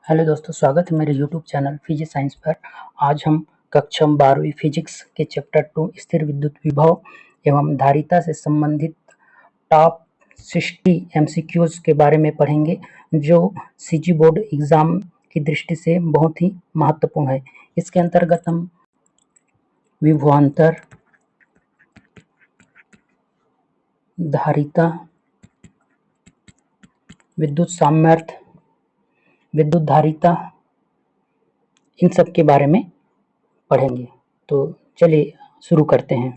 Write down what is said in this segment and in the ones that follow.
Hello दोस्तों, स्वागत है मेरे यूट्यूब चैनल फिजिक्स साइंस पर। आज हम कक्षा 12वीं फिजिक्स के चैप्टर 2 स्थिर विद्युत विभव एवं धारिता से संबंधित टॉप 60 एमसीक्यूज के बारे में पढ़ेंगे, जो सीजी बोर्ड एग्जाम की दृष्टि से बहुत ही महत्वपूर्ण है। इसके अंतर्गत हम विभवांतर, धारिता, विद्युत सामर्थ्य, विद्युत धारिता, इन सब के बारे में पढ़ेंगे। तो चलिए शुरू करते हैं।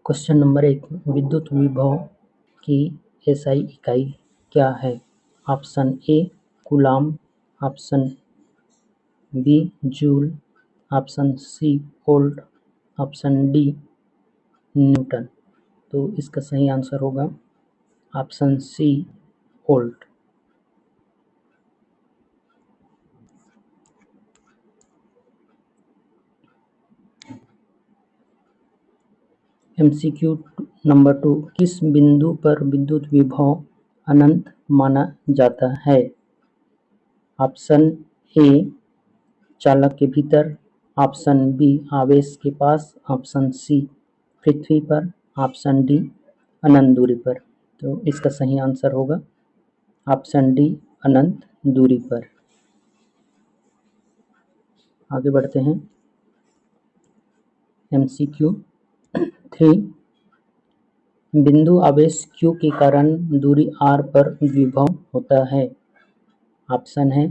क्वेश्चन नंबर 1, विद्युत विभव की एसआई इकाई क्या है? Option A coulomb, option B joule, option C volt, option D newton. तो इसका सही आंसर होगा option C volt. MCQ number 2, किस बिंदु पर विद्युत विभव अनंत माना जाता है? ऑप्शन ए चालक के भीतर, ऑप्शन बी आवेश के पास, ऑप्शन सी पृथ्वी पर, ऑप्शन डी अनंत दूरी पर। तो इसका सही आंसर होगा ऑप्शन डी अनंत दूरी पर। आगे बढ़ते हैं। एमसीक्यू 3, बिंदु आवेश Q के कारण दूरी R पर विभव होता है। ऑप्शन है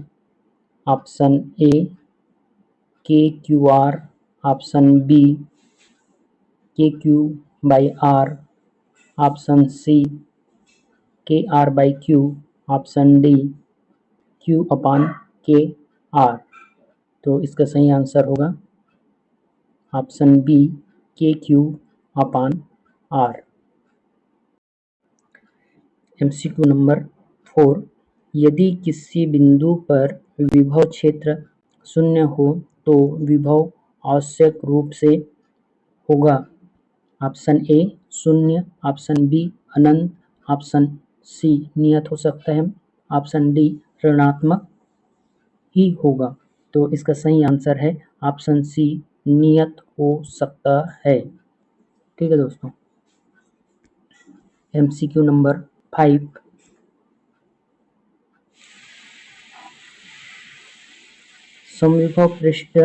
option A K Q R, option B K Q by R, option C K R by Q, option D Q upon K R. तो इसका सही आंसर होगा option B K Q upon R. MCQ number 4, यदि किसी बिंदु पर विभव क्षेत्र शून्य हो तो विभव आवश्यक रूप से होगा। ऑप्शन ए शून्य, ऑप्शन बी अनंत, ऑप्शन सी नियत हो सकता है, ऑप्शन डी ऋणात्मक ही होगा। तो इसका सही आंसर है ऑप्शन सी नियत हो सकता है। ठीक है दोस्तों। एमसीक्यू नंबर 5, समविभव पृष्ठ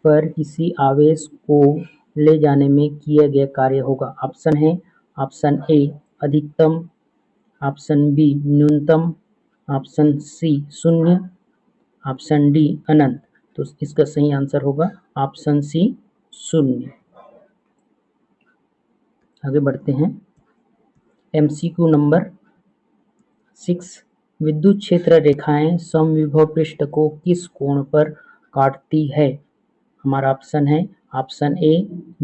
पर किसी आवेश को ले जाने में किया गया कार्य होगा। ऑप्शन है ऑप्शन ए अधिकतम, ऑप्शन बी न्यूनतम, ऑप्शन सी शून्य, ऑप्शन डी अनंत। तो इसका सही आंसर होगा ऑप्शन सी शून्य। आगे बढ़ते हैं। एमसीक्यू नंबर 6, विद्युत क्षेत्र रेखाएं समविभव पृष्ठ को किस कोण पर काटती है? हमारा ऑप्शन है option A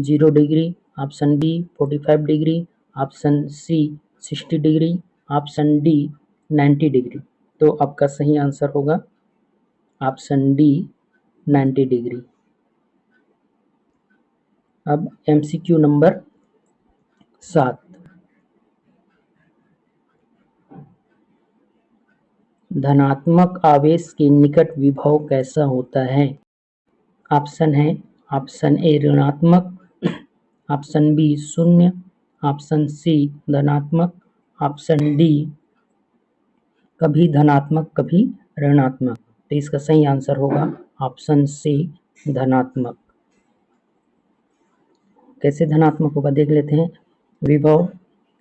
0 degree, option B 45 degree, option C 60 degree, option D 90 degree. तो आपका सही आंसर होगा ऑप्शन डी 90 डिग्री। अब एमसीक्यू नंबर 7, धनात्मक आवेश के निकट विभव कैसा होता है? ऑप्शन है ऑप्शन ए ऋणात्मक, ऑप्शन बी शून्य, ऑप्शन सी धनात्मक, ऑप्शन डी कभी धनात्मक कभी ऋणात्मक। तो इसका सही आंसर होगा ऑप्शन सी धनात्मक। कैसे धनात्मक होगा देख लेते हैं। विभव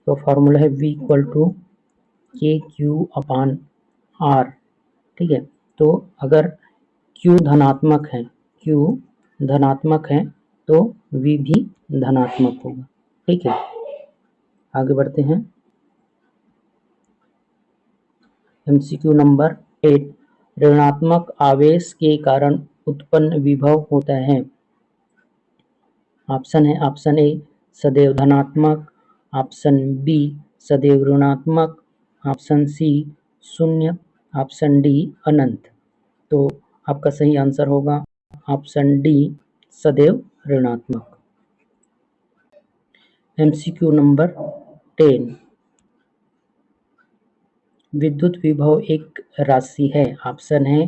का फॉर्मूला है V इक्वल टू के क्यू अपान आर। ठीक है, तो अगर Q धनात्मक है, Q धनात्मक है तो V भी धनात्मक होगा। ठीक है, आगे बढ़ते हैं। एमसीक्यू नंबर 8, ऋणात्मक आवेश के कारण उत्पन्न विभव होता है। ऑप्शन है ऑप्शन ए सदैव धनात्मक, ऑप्शन बी सदैव ऋणात्मक, ऑप्शन सी शून्य, ऑप्शन डी अनंत। तो आपका सही आंसर होगा ऑप्शन डी सदैव ऋणात्मक। एमसीक्यू नंबर 10, विद्युत विभव एक राशि है। ऑप्शन है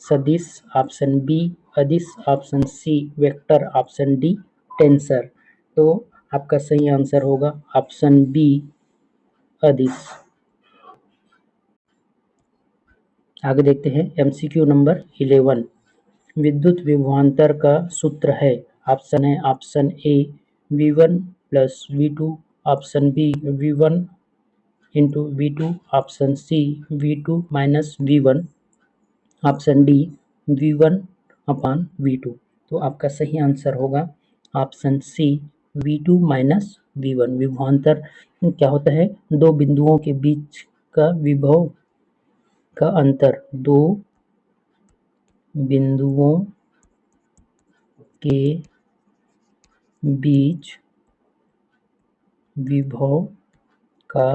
सदिश, ऑप्शन बी अदिश, option C vector, option D tensor. तो आपका सही आंसर होगा ऑप्शन बी अदिश। आगे देखते हैं एमसीक्यू नंबर 11। विद्युत विभवांतर का सूत्र है। ऑप्शन है option A V1 plus V2, option B V1 into V2, option C V2 minus V1, option D V1 upon V2। तो आपका सही आंसर होगा option C V2 minus V1। विभवांतर क्या होता है? दो बिंदुओं के बीच का विभव का अंतर, दो बिंदुओं के बीच विभव का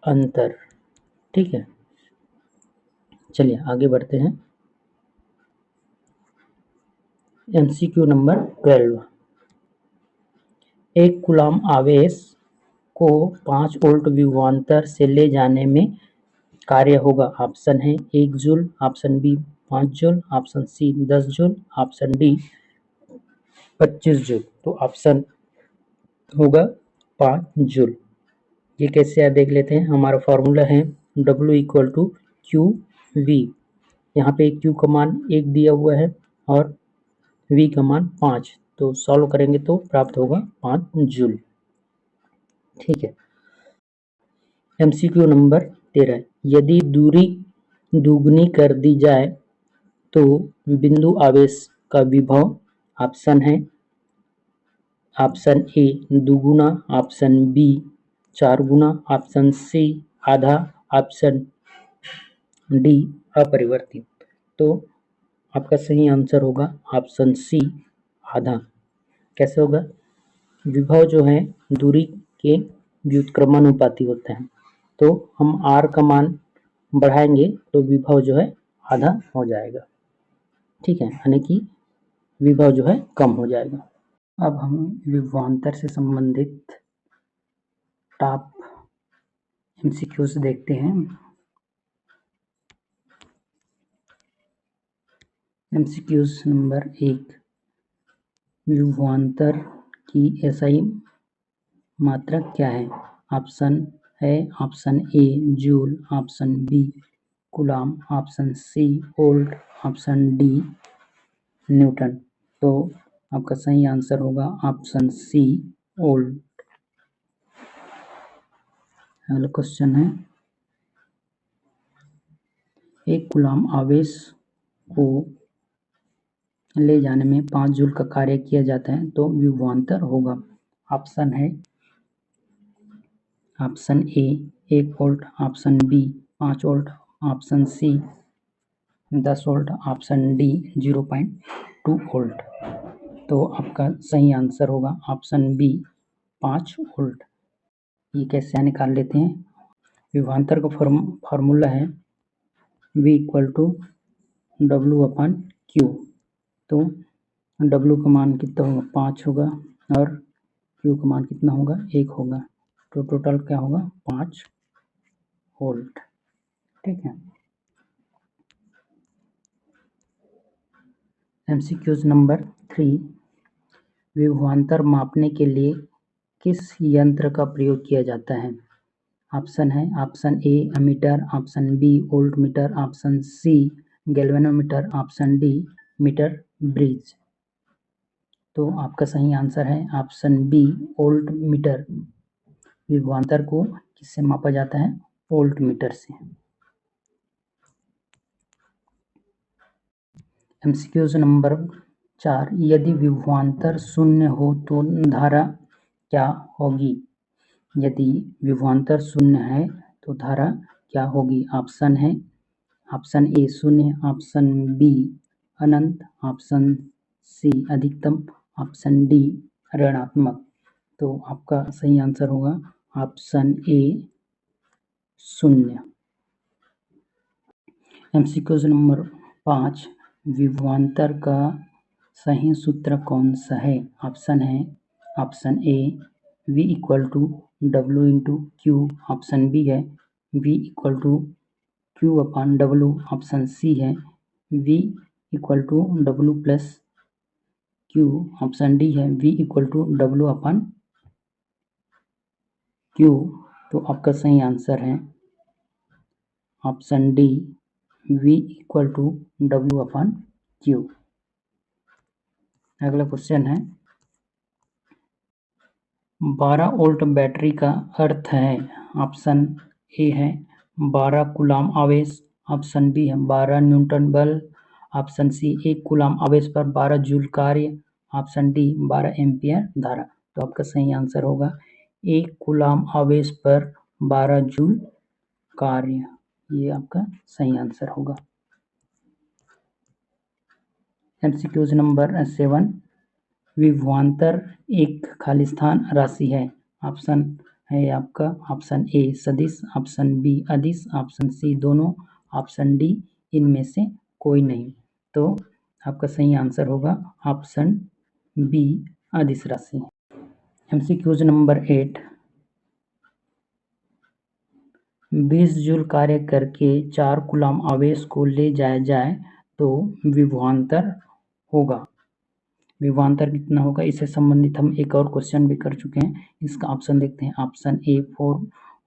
अंतर। ठीक है, चलिए आगे बढ़ते हैं। MCQ number 12। एक कूलॉम आवेश को 5 वोल्ट विभवांतर से ले जाने में कार्य होगा। ऑप्शन है 1 joule, option B 5 joule, option C 10 joule, option D 25 joule. तो ऑप्शन होगा 5 जूल। ये कैसे है देख लेते हैं। हमारा फॉर्मूला है W equal to Q V. यहाँ पे Q का मान 1 दिया हुआ है और V का मान 5, तो सॉल्व करेंगे तो प्राप्त होगा 5 जूल। ठीक है। MCQ number 13। यदि दूरी दुगनी कर दी जाए तो बिंदु आवेश का विभव। ऑप्शन है ऑप्शन ए दुगुना, ऑप्शन बी 4 गुना, ऑप्शन सी आधा, ऑप्शन डी अपरिवर्तित। तो आपका सही आंसर होगा ऑप्शन सी आधा। कैसे होगा? विभव जो है दूरी के व्युत्क्रमानुपाती होते हैं, तो हम r का मान बढ़ाएंगे तो विभव जो है आधा हो जाएगा। ठीक है, यानी कि विभव जो है कम हो जाएगा। अब हम विभवांतर से संबंधित टॉप एमसीक्यूज देखते हैं। MCQs number 1। विभवांतर की एसआई मात्रक क्या है? ऑप्शन है option A joule, option B coulomb, option C volt, option D newton. तो आपका सही आंसर होगा ऑप्शन सी वोल्ट। अगला क्वेश्चन है, एक कूलॉम आवेश को ले जाने में 5 जूल का कार्य किया जाता है तो विभवांतर होगा। ऑप्शन है option A 1 volt, option B 5 volt, option C 10 volt, option D 0.2 volt. तो आपका सही आंसर होगा ऑप्शन बी 5 वोल्ट। ये कैसे निकाल लेते हैं? विभवांतर का फॉर्मूला है V equal to W upon Q। तो W का मान कितना होगा? 5 होगा और Q का मान कितना होगा? 1 होगा। तो टोटल क्या होगा? 5 वोल्ट। ठीक है। MCQs number 3। विभवांतर मापने के लिए किस यंत्र का प्रयोग किया जाता है? ऑप्शन है option A ammeter, option B voltmeter, option C galvanometer, option D meter bridge. तो आपका सही आंसर है ऑप्शन बी वोल्ट मीटर। विभवांतर को किससे मापा जाता है? वोल्ट मीटर से। MCQs number 4। यदि विभवांतर शून्य हो तो धारा क्या होगी? यदि विभवांतर शून्य है तो धारा क्या होगी? ऑप्शन है ऑप्शन ए शून्य, ऑप्शन बी अनंत, ऑप्शन सी अधिकतम, ऑप्शन डी ऋणात्मक। तो आपका सही आंसर होगा ऑप्शन ए शून्य। MCQs number 5। विभवांतर का सही सूत्र कौन सा है? ऑप्शन है option A V equal to W into Q, option B है V equal to Q upon W, option C है V equal to W plus Q, option D है V equal to W upon Q। तो आपका सही answer है option D V equal to W upon Q। अगला question है 12 volt battery का अर्थ है, ऑप्शन ए है 12 कूलाम आवेश, ऑप्शन बी है 12 न्यूटन बल, ऑप्शन सी 1 कूलाम आवेश पर 12 जूल कार्य, ऑप्शन डी 12 एम्पियर धारा। तो आपका सही आंसर होगा 1 कूलाम आवेश पर 12 जूल कार्य, ये आपका सही आंसर होगा। एमसीक्यूज नंबर 7, विभवांतर एक खालिस्तान राशि है, ऑप्शन है आपका ऑप्शन ए सदिश, ऑप्शन बी अदिश, ऑप्शन सी दोनों, ऑप्शन डी इनमें से कोई नहीं। तो आपका सही आंसर होगा ऑप्शन बी अदिश राशि। एमसीक्यूज नंबर 8, 20 जूल कार्य करके 4 कूलाम आवेश को ले जाया जाए तो विभवांतर होगा। विभवांतर कितना होगा, इससे संबंधित हम एक और क्वेश्चन भी कर चुके हैं। इसका ऑप्शन देखते हैं, option A 4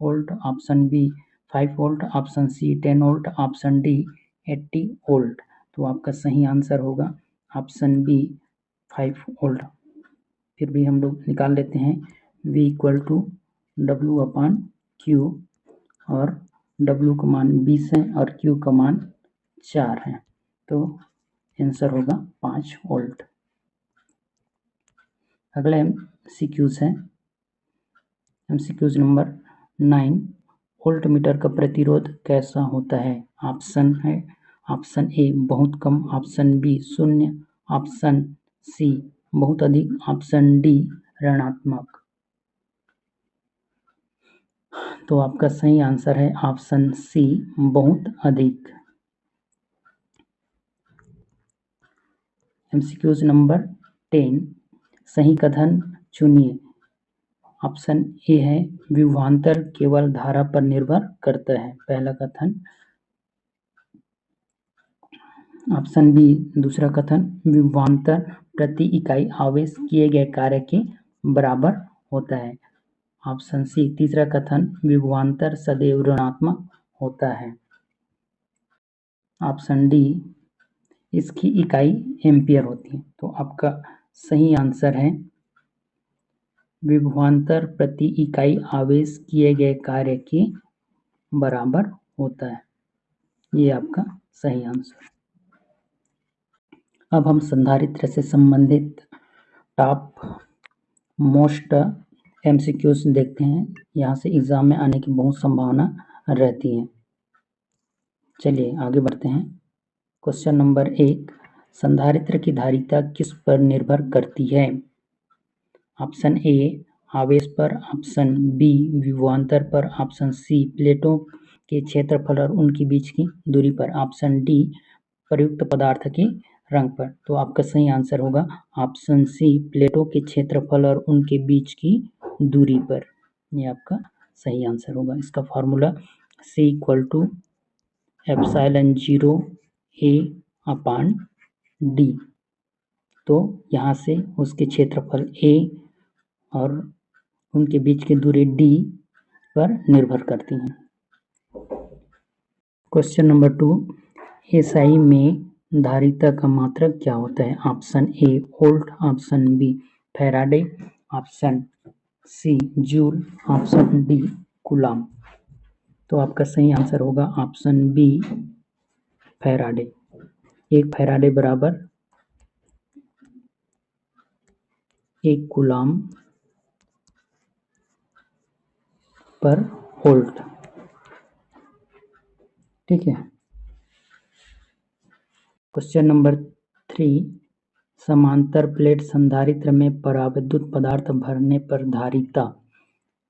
volt, option B 5 volt, option C 10 volt, option D 80 volt. तो आपका सही आंसर होगा ऑप्शन बी 5 वोल्ट। फिर भी हम लोग निकाल लेते हैं V equal to W upon Q, और W का मान 20 है और Q का मान 4 है, तो आंसर होगा 5 वोल्ट। अगला एमसीक्यूज है एमसीक्यूज नंबर 9, वोल्ट मीटर का प्रतिरोध कैसा होता है, ऑप्शन है ऑप्शन ए बहुत कम, ऑप्शन बी शून्य, ऑप्शन सी बहुत अधिक, ऑप्शन डी ऋणात्मक। तो आपका सही आंसर है ऑप्शन सी बहुत अधिक। एमसीक्यूज नंबर 10, सही कथन चुनिए। ऑप्शन ए है विभवांतर केवल धारा पर निर्भर करता है, पहला कथन। ऑप्शन बी दूसरा कथन, विभवांतर प्रति इकाई आवेश किए गए कार्य के बराबर होता है। ऑप्शन सी तीसरा कथन, विभवांतर सदैव ऋणात्मक होता है। ऑप्शन डी इसकी इकाई एम्पियर होती है। तो आपका सही आंसर है विभवांतर प्रति इकाई आवेश किए गए कार्य के बराबर होता है, ये आपका सही आंसर। अब हम संधारित्र से संबंधित टॉप मोस्ट एमसीक्यूज देखते हैं, यहाँ से एग्जाम में आने की बहुत संभावना रहती है। चलिए आगे बढ़ते हैं। क्वेश्चन नंबर 1, संधारित्र की धारिता किस पर निर्भर करती है, ऑप्शन ए आवेश पर, ऑप्शन बी विभवांतर पर, ऑप्शन सी प्लेटों के क्षेत्रफल और उनके बीच की दूरी पर, ऑप्शन डी प्रयुक्त पदार्थ के रंग पर। तो आपका सही आंसर होगा ऑप्शन सी प्लेटों के क्षेत्रफल और उनके बीच की दूरी पर, ये आपका सही आंसर होगा। इसका formula C equal to epsilon 0 A upon D। तो यहाँ से उसके क्षेत्रफल A और उनके बीच की दूरी D पर निर्भर करती हैं। क्वेश्चन नंबर 2, SI में धारिता का मात्रक क्या होता है, option A volt, option B Faraday, option C joule, option D coulomb. तो आपका सही आंसर होगा ऑप्शन बी फैराडे। 1 फैराडे बराबर 1 कूलाम पर वोल्ट, ठीक है। क्वेश्चन नंबर 3, समांतर प्लेट संधारित्र में पराविद्युत पदार्थ भरने पर धारिता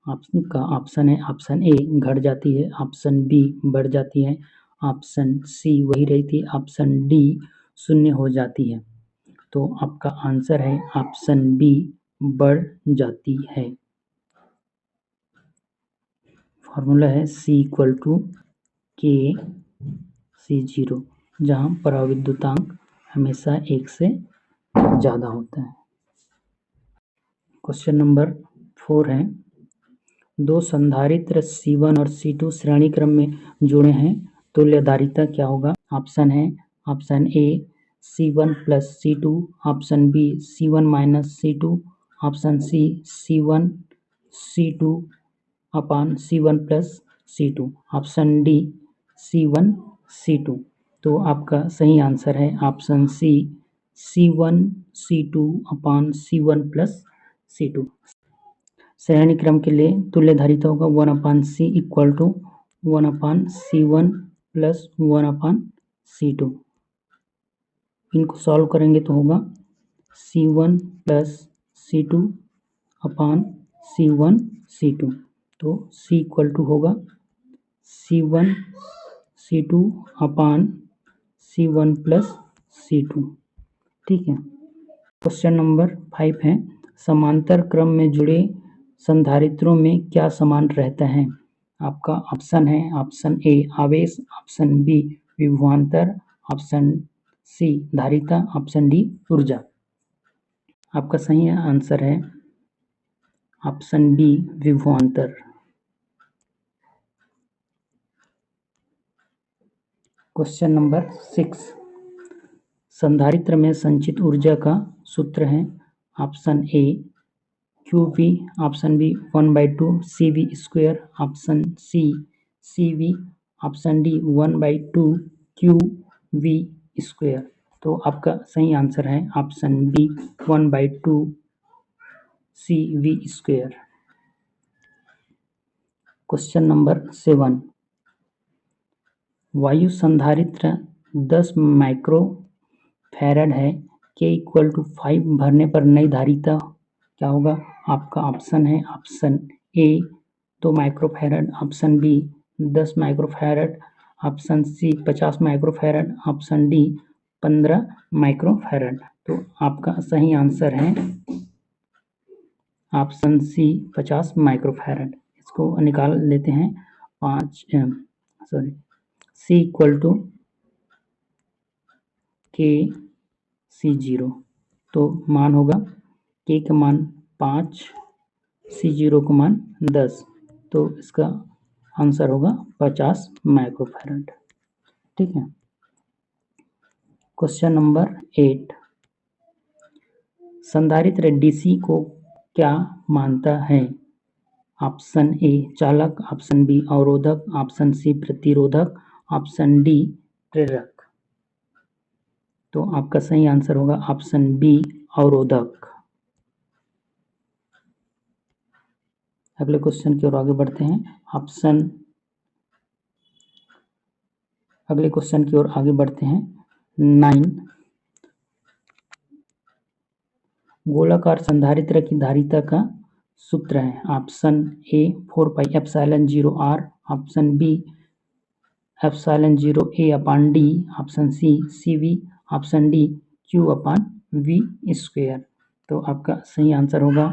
का ऑप्शन है ऑप्शन ए घट जाती है, ऑप्शन बी बढ़ जाती है, ऑप्शन सी वही रहती है, ऑप्शन डी शून्य हो जाती है। तो आपका आंसर है ऑप्शन बी बढ़ जाती है। फॉर्मूला है C इक्वल टू के C0, जहाँ पराविद्युतांक हमेशा 1 से ज़्यादा होता है। क्वेश्चन नंबर 4 है, दो संधारित्र C1 और C2 श्रेणी क्रम में जुड़े हैं, तुल्यधारिता क्या होगा? ऑप्शन है option A C1 plus C2, option B C1 minus C2, option C C1 C2 upon C1 plus C2, option D C1 C2। तो आपका सही आंसर है option C C1 C2 upon C1 plus C2। श्रेणी क्रम के लिए तुल्यधारिता होगा 1/C equal to 1/C1 plus 1/C2। इनको सॉल्व करेंगे तो होगा C1 plus C2 upon C1 C2। तो C इक्वल टू होगा C1 C2 upon C1 plus C2। ठीक है। क्वेश्चन नंबर 5 है, समांतर क्रम में जुड़े संधारित्रों में क्या समान रहता है? आपका ऑप्शन है ऑप्शन ए आवेश, ऑप्शन बी विभवांतर, ऑप्शन सी धारिता, ऑप्शन डी ऊर्जा। आपका सही आंसर है ऑप्शन बी विभवांतर। क्वेश्चन नंबर 6, संधारित्र में संचित ऊर्जा का सूत्र है option A QV, option B 1/2 CV square, option C CV, option D 1/2 QV square. तो आपका सही आंसर है option B 1/2 CV square. Question number 7, वायु संधारित्र 10 माइक्रो फैराड है, के इक्वल टू 5 भरने पर नई धारिता क्या होगा? आपका ऑप्शन है option A 2 microfarad, option B 10 microfarad, option C 50 microfarad, option D 15 microfarad. तो आपका सही आंसर है ऑप्शन सी 50 माइक्रोफैरड। इसको निकाल लेते हैं, C इक्वल टू के C0। तो मान होगा के का मान 5, C0 का मान 10, तो इसका आंसर होगा 50 माइक्रोफैरड। ठीक है। क्वेश्चन नंबर 8, संधारित्र DC को क्या मानता है? ऑप्शन ए चालक, ऑप्शन बी अवरोधक, ऑप्शन सी प्रतिरोधक, ऑप्शन डी प्रेरक। तो आपका सही आंसर होगा ऑप्शन बी अवरोधक। अगले क्वेश्चन की ओर आगे बढ़ते हैं। अगले क्वेश्चन की ओर आगे बढ़ते हैं। 9, गोलाकार संधारित्र की धारिता का सूत्र है। Option A 4πε0r, option B ε0a upon D, option C CV, option D Q upon V square. तो आपका सही आंसर होगा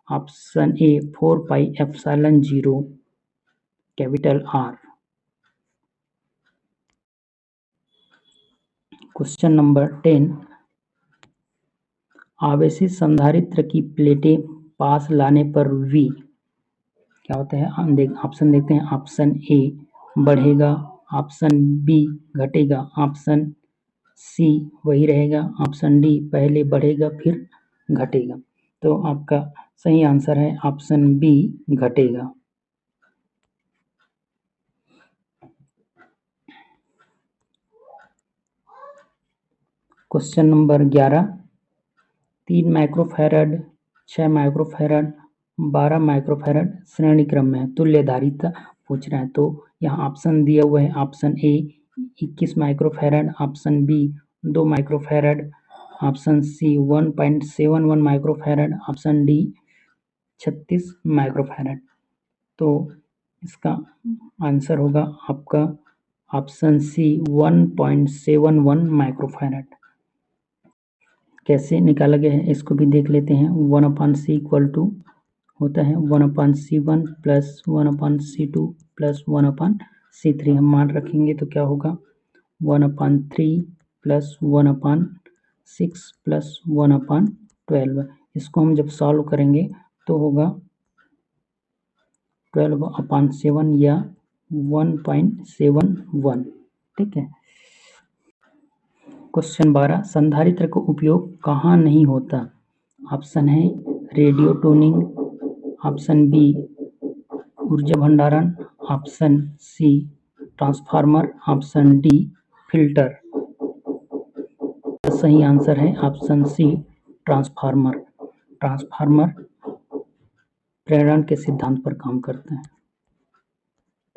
option A 4πε0 capital R। Question number 10, आवेशित संधारित्र की प्लेटें पास लाने पर V क्या होता है? ऑप्शन देखते हैं। ऑप्शन ए बढ़ेगा, ऑप्शन बी घटेगा, ऑप्शन सी वही रहेगा, ऑप्शन डी पहले बढ़ेगा फिर घटेगा। तो आपका सही आंसर है ऑप्शन बी घटेगा। Question number 11, 3 microfarad, 6 microfarad, 12 microfarad श्रेणी क्रम में है, तुल्यधारिता पूछ रहा है। तो यहाँ ऑप्शन दिया हुआ है, option A 21 microfarad, option B 2 microfarad, option C 1.71 microfarad, option D 36 microfarad. तो इसका आंसर होगा आपका ऑप्शन सी 1.71 माइक्रोफैरड। कैसे निकाला गया है इसको भी देख लेते हैं। 1/C इक्वल टू होता है 1/C1 plus 1/C2 plus 1/C3। हम मान रखेंगे तो क्या होगा 1/3 प्लस 1/6 प्लस 1/12। इसको हम जब सॉल्व करेंगे तो होगा 12/7 या 1.71। ठीक है। क्वेश्चन 12, संधारित्र का उपयोग कहाँ नहीं होता? ऑप्शन है रेडियो ट्यूनिंग, ऑप्शन बी ऊर्जा भंडारण, option C transformer, option D filter. सही आंसर है ऑप्शन सी ट्रांसफार्मर। ट्रांसफार्मर प्रेरण के सिद्धांत पर काम करते हैं।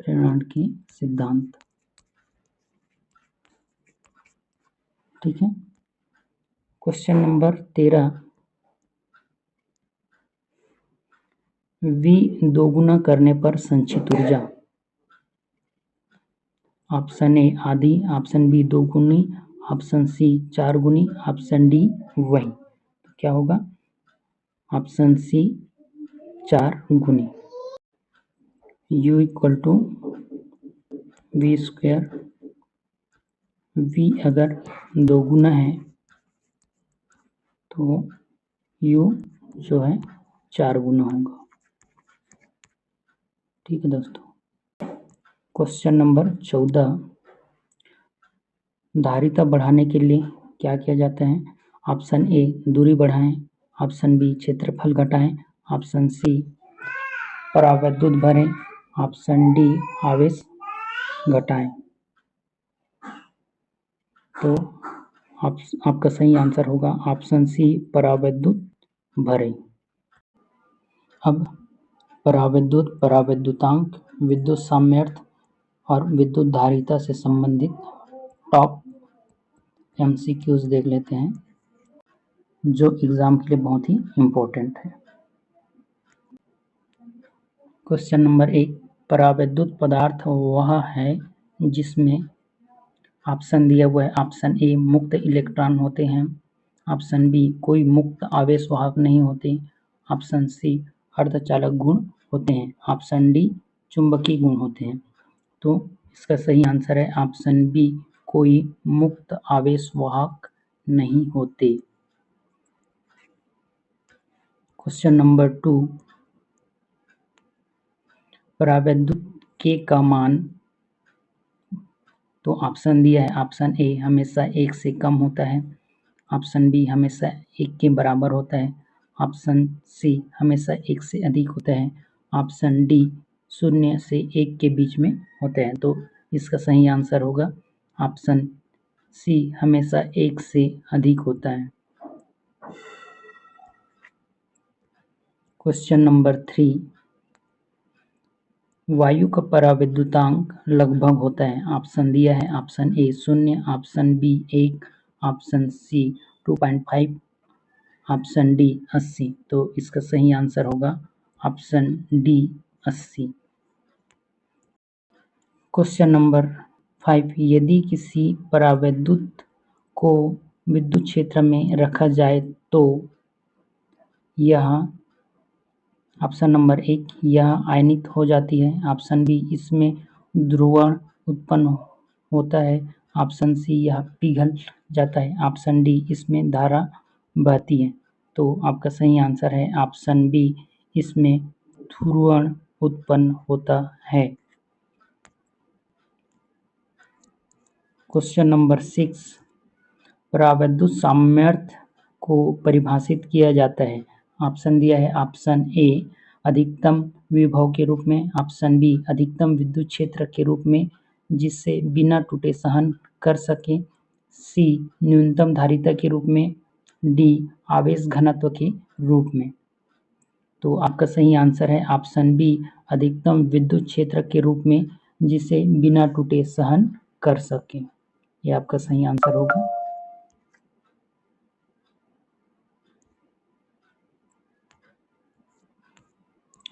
प्रेरण की सिद्धांत। ठीक है। क्वेश्चन नंबर 13, V दोगुना करने पर संचित ऊर्जा। ऑप्शन ए आधी, ऑप्शन बी 2 गुनी, ऑप्शन सी 4 गुनी, ऑप्शन डी वही। तो क्या होगा ऑप्शन सी 4 गुनी। U equal to V square. V अगर 2 गुना है तो U जो है 4 गुना होगा। ठीक है दोस्तों। क्वेश्चन नंबर 14, धारिता बढ़ाने के लिए क्या किया जाता है? ऑप्शन ए दूरी बढ़ाएं, ऑप्शन बी क्षेत्रफल घटाएं, ऑप्शन सी परावैद्युत भरें, ऑप्शन डी आवेश घटाएं। तो आपका सही आंसर होगा ऑप्शन सी परावैद्युत भरें। अब परावैद्युत, परावैद्युतांक, विद्युत सामर्थ्य और विद्युत धारिता से संबंधित टॉप MCQs देख लेते हैं जो एग्जाम के लिए बहुत ही इम्पोर्टेंट है। क्वेश्चन नंबर 1, परावैद्युत पदार्थ वह है जिसमें ऑप्शन दिया हुआ है ऑप्शन ए मुक्त इलेक्ट्रॉन होते हैं, ऑप्शन बी कोई मुक्त आवेश वाहक नहीं होते, ऑप्शन सी अर्धचालक गुण होते हैं, ऑप्शन डी चुंबकीय गुण होते हैं। तो इसका सही आंसर है ऑप्शन बी कोई मुक्त आवेश वाहक नहीं होते। क्वेश्चन नंबर 2, परावैद्युत के का मान। तो ऑप्शन दिया है ऑप्शन ए हमेशा 1 से कम होता है, ऑप्शन बी हमेशा 1 के बराबर होता है, ऑप्शन सी हमेशा 1 से अधिक होता है, ऑप्शन डी 0 से 1 के बीच में होता है। तो इसका सही आंसर होगा ऑप्शन सी हमेशा 1 से अधिक होता है। क्वेश्चन नंबर 3, वायु का परावैद्युतांक लगभग होता है। ऑप्शन दिया है option A 0, option B 1, option C 2.5, option D 80। तो इसका सही आंसर होगा ऑप्शन डी 80। क्वेश्चन नंबर 5, यदि किसी परावैद्युत को विद्युत क्षेत्र में रखा जाए तो यह ऑप्शन नंबर 1 यह आयनित हो जाती है, ऑप्शन बी इसमें ध्रुवण उत्पन्न होता है, ऑप्शन सी यह पिघल जाता है, ऑप्शन डी इसमें धारा बहती है। तो आपका सही आंसर है ऑप्शन बी इसमें ध्रुवण उत्पन्न होता है। क्वेश्चन नंबर 6, परावैद्युत सामर्थ्य को परिभाषित किया जाता है। ऑप्शन दिया है ऑप्शन ए अधिकतम विभव के रूप में, ऑप्शन बी अधिकतम विद्युत क्षेत्र के रूप में जिससे बिना टूटे सहन कर सके, सी न्यूनतम धारिता के रूप में, डी आवेश घनत्व के रूप में। तो आपका सही आंसर है ऑप्शन बी अधिकतम विद्युत क्षेत्र के रूप में जिसे बिना टूटे सहन कर सके। यह आपका सही आंसर होगा।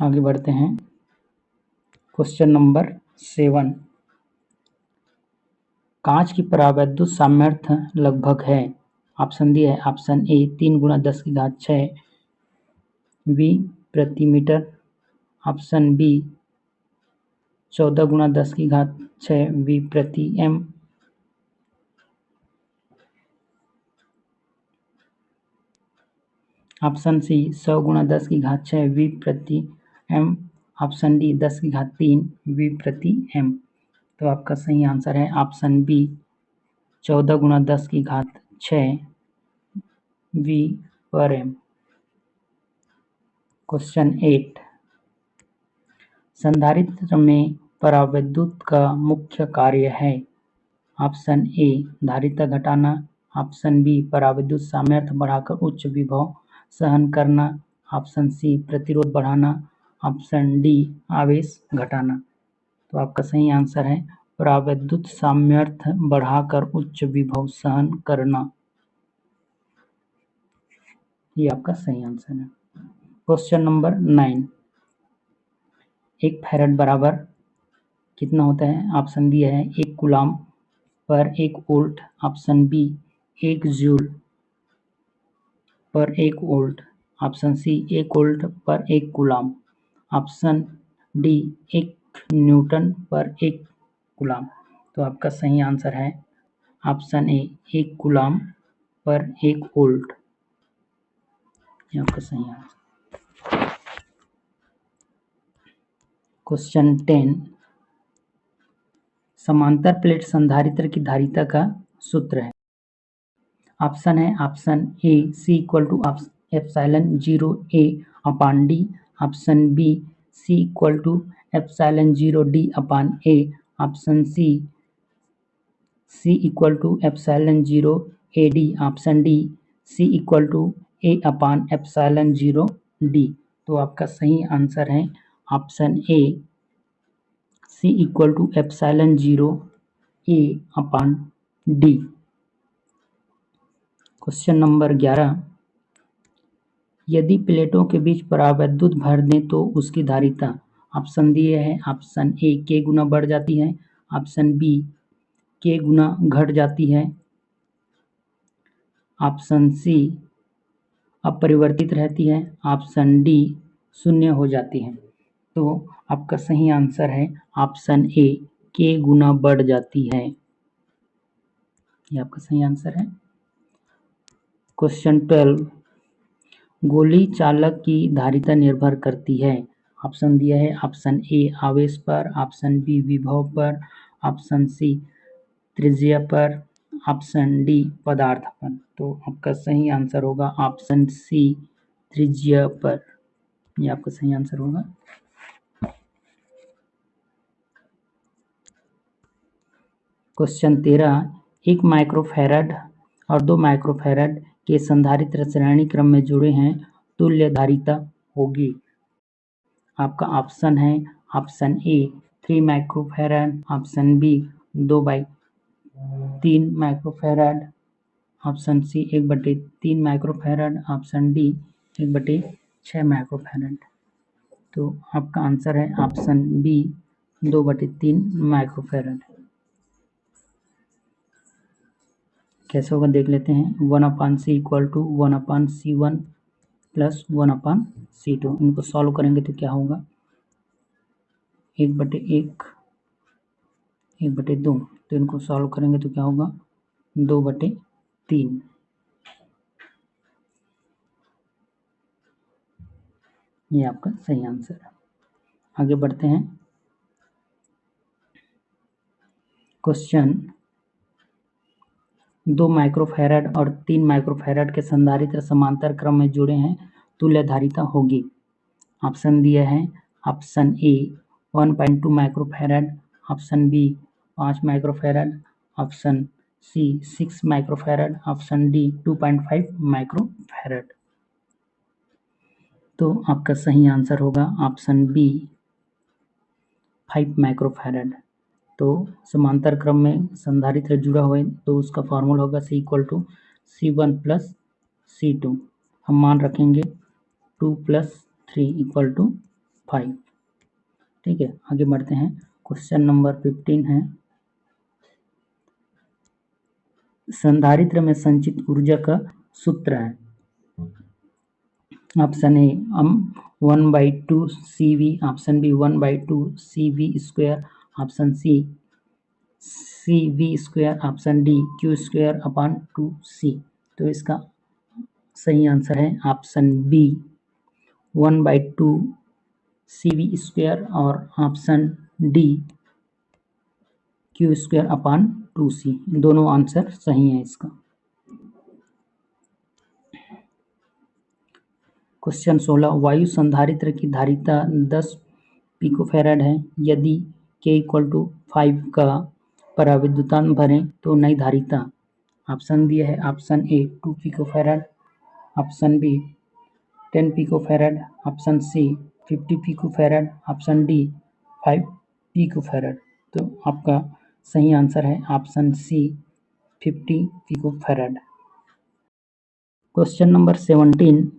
आगे बढ़ते हैं। क्वेश्चन नंबर 7, कांच की परावैद्युत सामर्थ्य लगभग है। ऑप्शन दिया है ऑप्शन ए 3 × 10⁻⁶, बी प्रति मीटर। ऑप्शन बी 14 गुणा 10 की घात 6 वी प्रति एम। ऑप्शन सी 100 गुणा 10 की घात 6 वी प्रति एम। ऑप्शन डी 10 की घात 3 वी प्रति एम। तो आपका सही आंसर है ऑप्शन बी 14 गुणा 10 की घात 6 वी पर एम। क्वेश्चन 8, संधारित्र में परावैद्युत का मुख्य कार्य है। ऑप्शन ए धारिता घटाना। ऑप्शन बी परावैद्युत सामर्थ्य बढ़ाकर उच्च विभव सहन करना। ऑप्शन सी प्रतिरोध बढ़ाना। ऑप्शन डी आवेश घटाना। तो आपका सही आंसर है परावैद्युत सामर्थ्य बढ़ाकर उच्च विभव सहन करना। ये आपका सही आंसर है। क्वेश्चन नंबर 9, 1 फैराड बराबर कितना होता है? ऑप्शन दिया है 1 कूलाम पर 1 वोल्ट। ऑप्शन बी 1 जूल पर 1 वोल्ट। ऑप्शन सी 1 वोल्ट पर 1 कूलाम। ऑप्शन डी 1 न्यूटन पर 1 कूलाम। तो आपका सही आंसर है ऑप्शन ए 1 कूलाम पर 1 वोल्ट। ये आपका सही आंसर। क्वेश्चन 10, समांतर प्लेट संधारित्र की धारिता का सूत्र है। ऑप्शन है option A C equal to epsilon 0 A upon D. Option B C equal to epsilon 0 D upon A. Option C equal to epsilon 0 A D. Option D C equal to A upon epsilon 0 D. तो आपका सही answer है option A C equal to epsilon 0 A upon D. Question number 11, यदि प्लेटों के बीच परावैद्युत भर दें तो उसकी धारिता। ऑप्शन दिए है ऑप्शन ए के गुना बढ़ जाती है। ऑप्शन बी के गुना घट जाती है। ऑप्शन सी अपरिवर्तित रहती है। ऑप्शन डी शून्य हो जाती है। तो आपका सही आंसर है ऑप्शन ए के गुना बढ़ जाती है। ये आपका सही आंसर है। क्वेश्चन 12, गोली चालक की धारिता निर्भर करती है। ऑप्शन दिया है ऑप्शन ए आवेश पर। ऑप्शन बी विभव पर। ऑप्शन सी त्रिज्या पर। ऑप्शन डी पदार्थ पर। तो आपका सही आंसर होगा ऑप्शन सी त्रिज्या पर। ये आपका सही आंसर होगा। क्वेश्चन 13, 1 माइक्रोफैराड और 2 माइक्रोफैराड के संधारित्र श्रेणी क्रम में जुड़े हैं, तुल्य धारिता होगी। आपका ऑप्शन है option A 3 microfarad. Option B 2/3 microfarad. Option C 1/3 microfarad. Option D 1/6 microfarad. तो आपका आंसर है ऑप्शन बी 2/3 माइक्रोफैराड। कैसे होगा देख लेते हैं। 1/c equal to 1/c1 plus 1/c2। इनको सॉल्व करेंगे तो क्या होगा? 1/1 1/2। तो इनको सॉल्व करेंगे तो क्या होगा? 2/3। ये आपका सही आंसर है। आगे बढ़ते हैं। क्वेश्चन 2 माइक्रोफैराड और 3 माइक्रोफैराड के संधारित्र समांतर क्रम में जुड़े हैं, तुल्य धारिता होगी। ऑप्शन दिया है option A 1.2 microfarad. Option B 5 microfarad. Option C 6 microfarad. Option D 2.5 microfarad. तो आपका सही आंसर होगा ऑप्शन बी 5 माइक्रोफैराड। तो समांतर क्रम में संधारित्र जुड़ा हुआ है तो उसका फॉर्मूला होगा C equal to C1 plus C2। हम मान रखेंगे 2 + 3 इक्वल टू 5। ठीक है, आगे बढ़ते हैं। क्वेश्चन नंबर 15 है, संधारित्र में संचित ऊर्जा का सूत्र है। Option A 1/2 CV, option B 1/2 CV square, option C CV square, option D Q²/2C। तो इसका सही आंसर है ऑप्शन बी 1/2 CV स्क्वायर और ऑप्शन डी Q²/2C। दोनों आंसर सही है इसका। क्वेश्चन 16, वायु संधारित्र की धारिता 10 पिकोफैराड है। यदि K = 5 का पराविद्युतांक भरें तो नई धारिता। ऑप्शन दिया है option A 2 picofarad, option B 10 picofarad, option C 50 picofarad, option D 5 picofarad. तो आपका सही आंसर है option C 50 picofarad. Question number 17,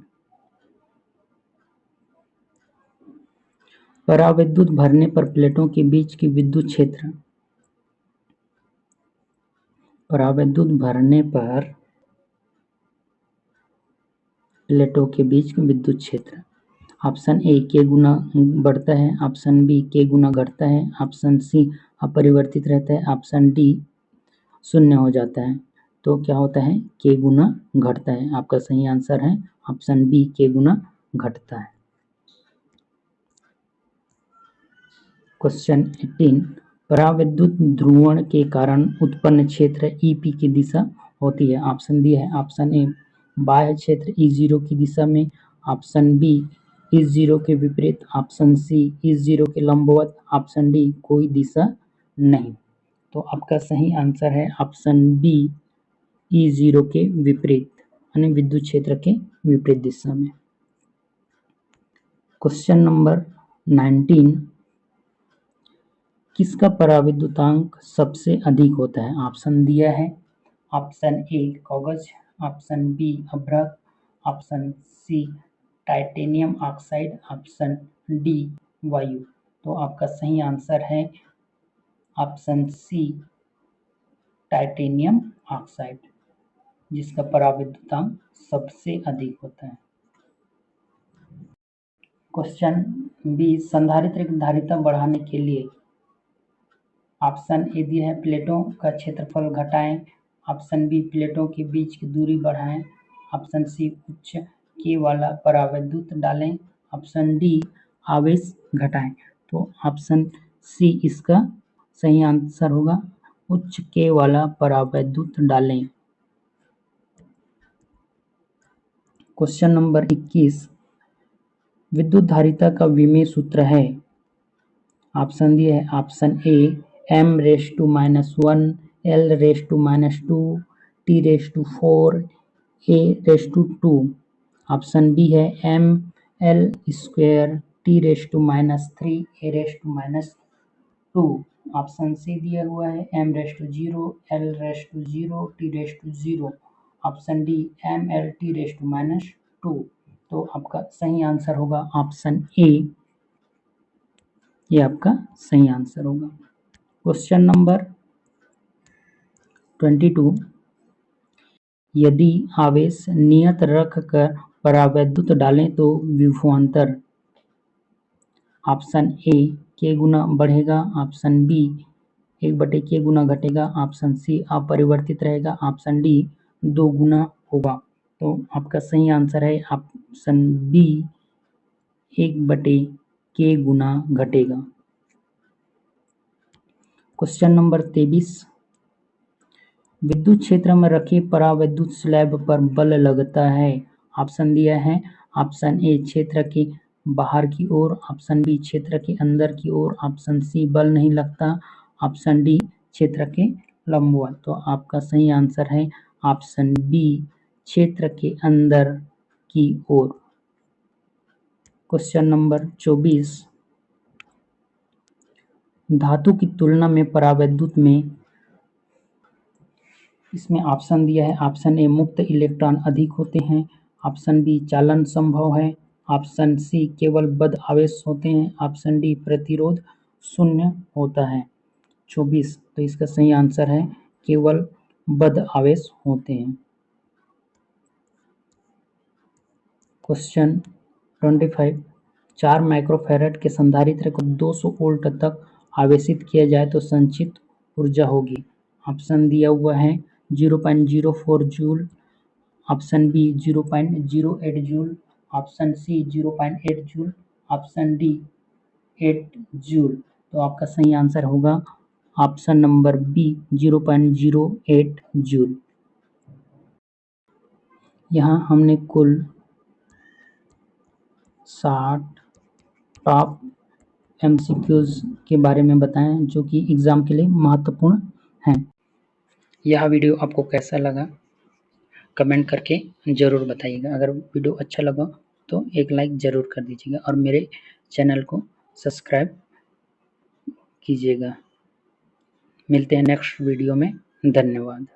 पराविद्युत भरने पर प्लेटों के बीच की विद्युत क्षेत्र। पराविद्युत भरने पर प्लेटों के बीच की विद्युत क्षेत्र। ऑप्शन ए K गुना बढ़ता है, ऑप्शन बी K गुना घटता है, ऑप्शन सी अपरिवर्तित रहता है, ऑप्शन डी शून्य हो जाता है। तो क्या होता है? K गुना घटता है। आपका सही आंसर है ऑप्शन बी K गुना घटता है। क्वेश्चन 18, पराविद्युत ध्रुवण के कारण उत्पन्न क्षेत्र EP की दिशा होती है। ऑप्शन दिया है ऑप्शन ए बाह्य क्षेत्र E0 की दिशा में, ऑप्शन बी E0 के विपरीत, ऑप्शन सी E0 के लंबवत, ऑप्शन डी कोई दिशा नहीं। तो आपका सही आंसर है ऑप्शन बी E0 के विपरीत, यानी विद्युत क्षेत्र के विपरीत दिशा में। क्वेश्चन नंबर 19, किसका पराविद्युतांक सबसे अधिक होता है? ऑप्शन दिया है ऑप्शन ए कागज, ऑप्शन बी अभ्रक, option C titanium oxide, option D वायु। तो आपका सही आंसर है ऑप्शन सी टाइटेनियम ऑक्साइड, जिसका पराविद्युतांक सबसे अधिक होता है। क्वेश्चन 20, संधारित्र की धारिता बढ़ाने के लिए। ऑप्शन ए दिया है प्लेटों का क्षेत्रफल घटाएं, ऑप्शन बी प्लेटों के बीच की दूरी बढ़ाएं, ऑप्शन सी उच्च K वाला परावैद्युत डालें, ऑप्शन डी आवेश घटाएं। तो ऑप्शन सी इसका सही आंसर होगा, उच्च K वाला परावैद्युत डालें। क्वेश्चन नंबर 21, विद्युत धारिता का विमेय सूत्र है। ऑप्शन दिए है ऑप्शन ए m⁻⁻1 l⁻⁻2 t⁻4 a⁻2। Option B है ml² t⁻³ a⁻²। Option C दिया हुआ है m⁻0 l⁻0 t⁻0, option D mlt⁻²। तो आपका सही आंसर होगा ऑप्शन ए, ये आपका सही आंसर होगा। क्वेश्चन नंबर 22, यदि आवेश नियत रख कर परावैद्युत डालें तो विभवांतर। ऑप्शन ए K गुना बढ़ेगा, ऑप्शन बी 1/K गुना घटेगा, ऑप्शन सी अपरिवर्तित रहेगा, ऑप्शन डी 2 गुना होगा। तो आपका सही आंसर है ऑप्शन बी 1/K गुना घटेगा। क्वेश्चन नंबर 23, विद्युत क्षेत्र में रखे परावैद्युत स्लैब पर बल लगता है। ऑप्शन दिया है ऑप्शन ए क्षेत्र के बाहर की ओर, ऑप्शन बी क्षेत्र के अंदर की ओर, ऑप्शन सी बल नहीं लगता, ऑप्शन डी क्षेत्र के लंबवत। तो आपका सही आंसर है ऑप्शन बी क्षेत्र के अंदर की ओर। क्वेश्चन नंबर 24, धातु की तुलना में परावैद्युत में, इसमें ऑप्शन दिया है ऑप्शन ए मुक्त इलेक्ट्रॉन अधिक होते हैं, ऑप्शन बी चालन संभव है, ऑप्शन सी केवल बद्ध आवेश होते हैं, ऑप्शन डी प्रतिरोध शून्य होता है। 24, तो इसका सही आंसर है केवल बद्ध आवेश होते हैं। क्वेश्चन 25 4 माइक्रोफैराड के संधारित्र को 200 वोल्ट तक आवेशित किया जाए तो संचित ऊर्जा होगी। ऑप्शन दिया हुआ है 0.04 joule, option B 0.08 joule, option C 0.8 joule, option D 8 joule. तो आपका सही आंसर होगा ऑप्शन नंबर बी 0.08 जूल। यहाँ हमने कुल 60 टॉप एमसीक्यूज के बारे में बताएं जो कि एग्ज़ाम के लिए महत्वपूर्ण हैं। यह वीडियो आपको कैसा लगा कमेंट करके ज़रूर बताइएगा। अगर वीडियो अच्छा लगा तो एक लाइक ज़रूर कर दीजिएगा और मेरे चैनल को सब्सक्राइब कीजिएगा। मिलते हैं नेक्स्ट वीडियो में। धन्यवाद।